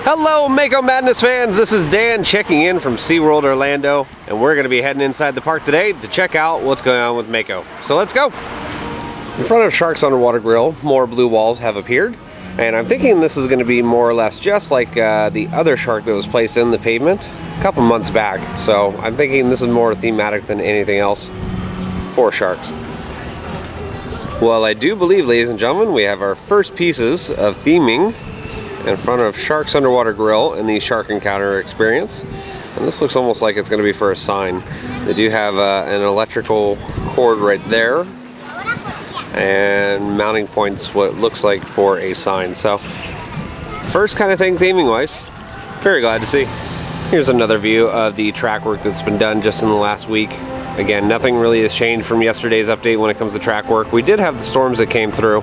Hello Mako Madness fans, this is Dan checking in from SeaWorld Orlando, and we're going to be heading inside the park today to check out what's going on with Mako. So let's go! In front of Shark's Underwater Grill, more blue walls have appeared, and I'm thinking this is going to be more or less just like the other shark that was placed in the pavement a couple months back. So I'm thinking this is more thematic than anything else for sharks. Well, I do believe, ladies and gentlemen, we have our first pieces of theming in front of Shark's Underwater Grill in the Shark Encounter experience. And this looks almost like it's going to be for a sign. They do have an electrical cord right there and mounting points, what it looks like for a sign. So first kind of thing theming wise, very glad to see. Here's another view of the track work that's been done just in the last week. Again, nothing really has changed from yesterday's update when it comes to track work. We did have the storms that came through,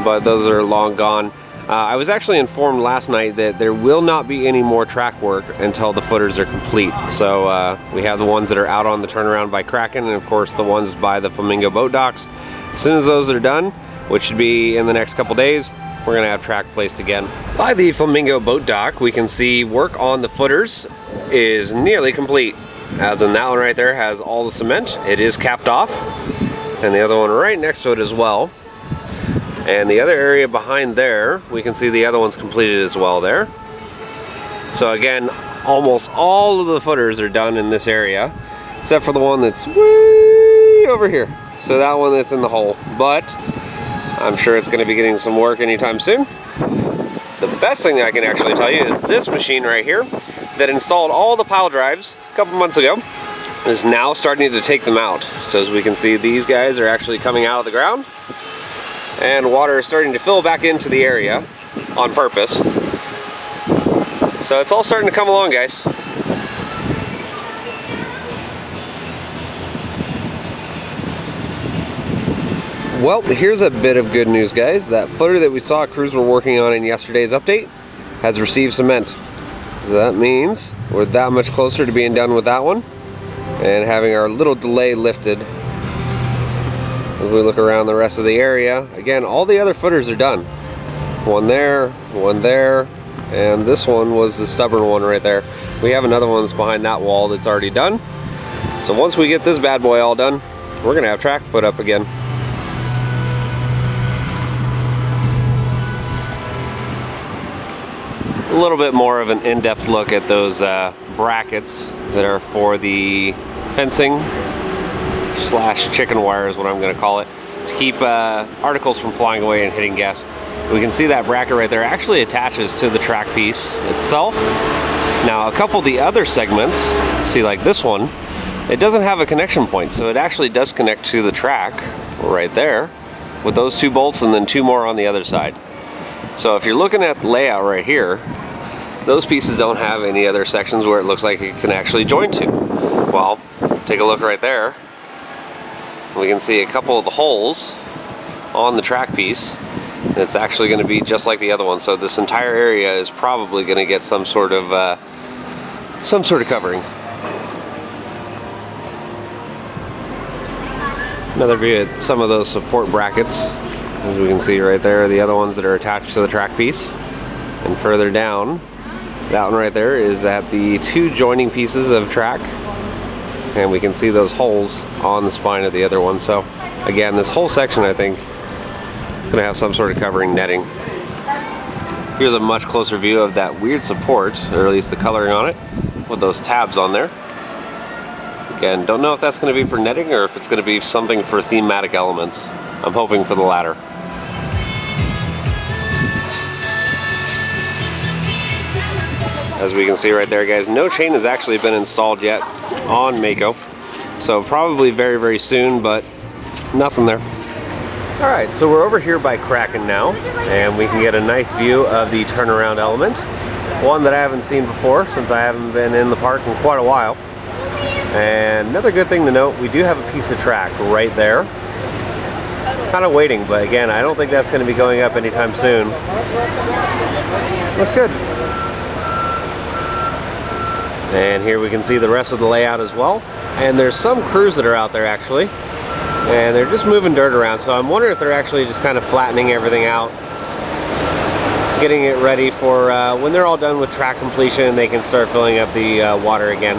but those are long gone. I was actually informed last night that there will not be any more track work until the footers are complete. So we have the ones that are out on the turnaround by Kraken, and of course the ones by the Flamingo boat docks. As soon as those are done, which should be in the next couple days, we're going to have track placed again. By the Flamingo boat dock, we can see work on the footers is nearly complete. As in that one right there has all the cement. It is capped off, and the other one right next to it as well. And the other area behind there, we can see the other one's completed as well there. So again, almost all of the footers are done in this area, except for the one that's way over here. So that one that's in the hole, but I'm sure it's going to be getting some work anytime soon. The best thing I can actually tell you is this machine right here that installed all the pile drives a couple months ago is now starting to take them out. So as we can see, these guys are actually coming out of the ground, and water is starting to fill back into the area on purpose. So it's all starting to come along, guys. Well, here's a bit of good news, guys. That footer that we saw crews were working on in yesterday's update has received cement. So that means we're that much closer to being done with that one and having our little delay lifted. As we look around the rest of the area, again, all the other footers are done. One there, and this one was the stubborn one right there. We have another one that's behind that wall that's already done. So once we get this bad boy all done, we're gonna have track put up again. A little bit more of an in-depth look at those brackets that are for the fencing / chicken wire is what I'm going to call it, to keep articles from flying away and hitting guests. We can see that bracket right there actually attaches to the track piece itself. Now a couple of the other segments, see like this one, it doesn't have a connection point, so it actually does connect to the track right there with those two bolts and then two more on the other side. So if you're looking at the layout right here, those pieces don't have any other sections where it looks like it can actually join to. Well, take a look right there. We can see a couple of the holes on the track piece. It's actually going to be just like the other one. So this entire area is probably going to get some sort of covering. Another view at some of those support brackets. As we can see right there, the other ones that are attached to the track piece. And further down, that one right there is at the two joining pieces of track. And we can see those holes on the spine of the other one. So again, this whole section, I think, is going to have some sort of covering netting. Here's a much closer view of that weird support, or at least the coloring on it, with those tabs on there. Again, don't know if that's going to be for netting or if it's going to be something for thematic elements. I'm hoping for the latter. As we can see right there, guys, no chain has actually been installed yet on Mako. So probably very, very soon, but nothing there. All right, so we're over here by Kraken now, and we can get a nice view of the turnaround element. One that I haven't seen before since I haven't been in the park in quite a while. And another good thing to note, we do have a piece of track right there. Kind of waiting, but again, I don't think that's going to be going up anytime soon. Looks good. And here we can see the rest of the layout as well. And there's some crews that are out there actually, and they're just moving dirt around. So I'm wondering if they're actually just kind of flattening everything out getting it ready for when they're all done with track completion, they can start filling up the water again.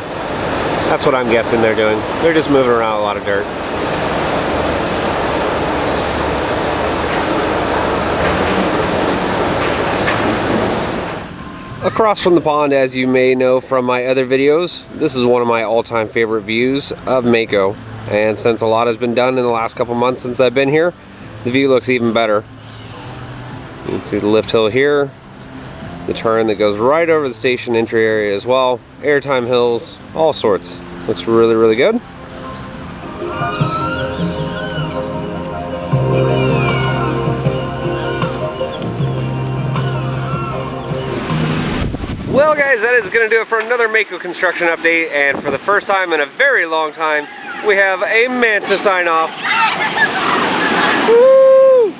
That's what I'm guessing they're doing. They're just moving around a lot of dirt. Across from the pond, as you may know from my other videos, this is one of my all-time favorite views of Mako. And since a lot has been done in the last couple months since I've been here, the view looks even better. You can see the lift hill here, the turn that goes right over the station entry area as well, airtime hills, all sorts. Looks really, really good. Well guys, that is going to do it for another Mako construction update, and for the first time in a very long time, we have a Manta sign off. Woo!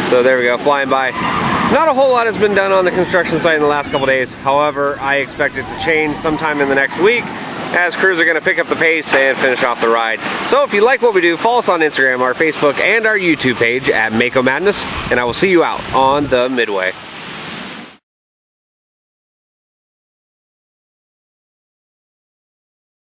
So there we go, flying by. Not a whole lot has been done on the construction site in the last couple days. However, I expect it to change sometime in the next week, as crews are going to pick up the pace and finish off the ride. So if you like what we do, follow us on Instagram, our Facebook, and our YouTube page at Mako Madness, and I will see you out on the Midway.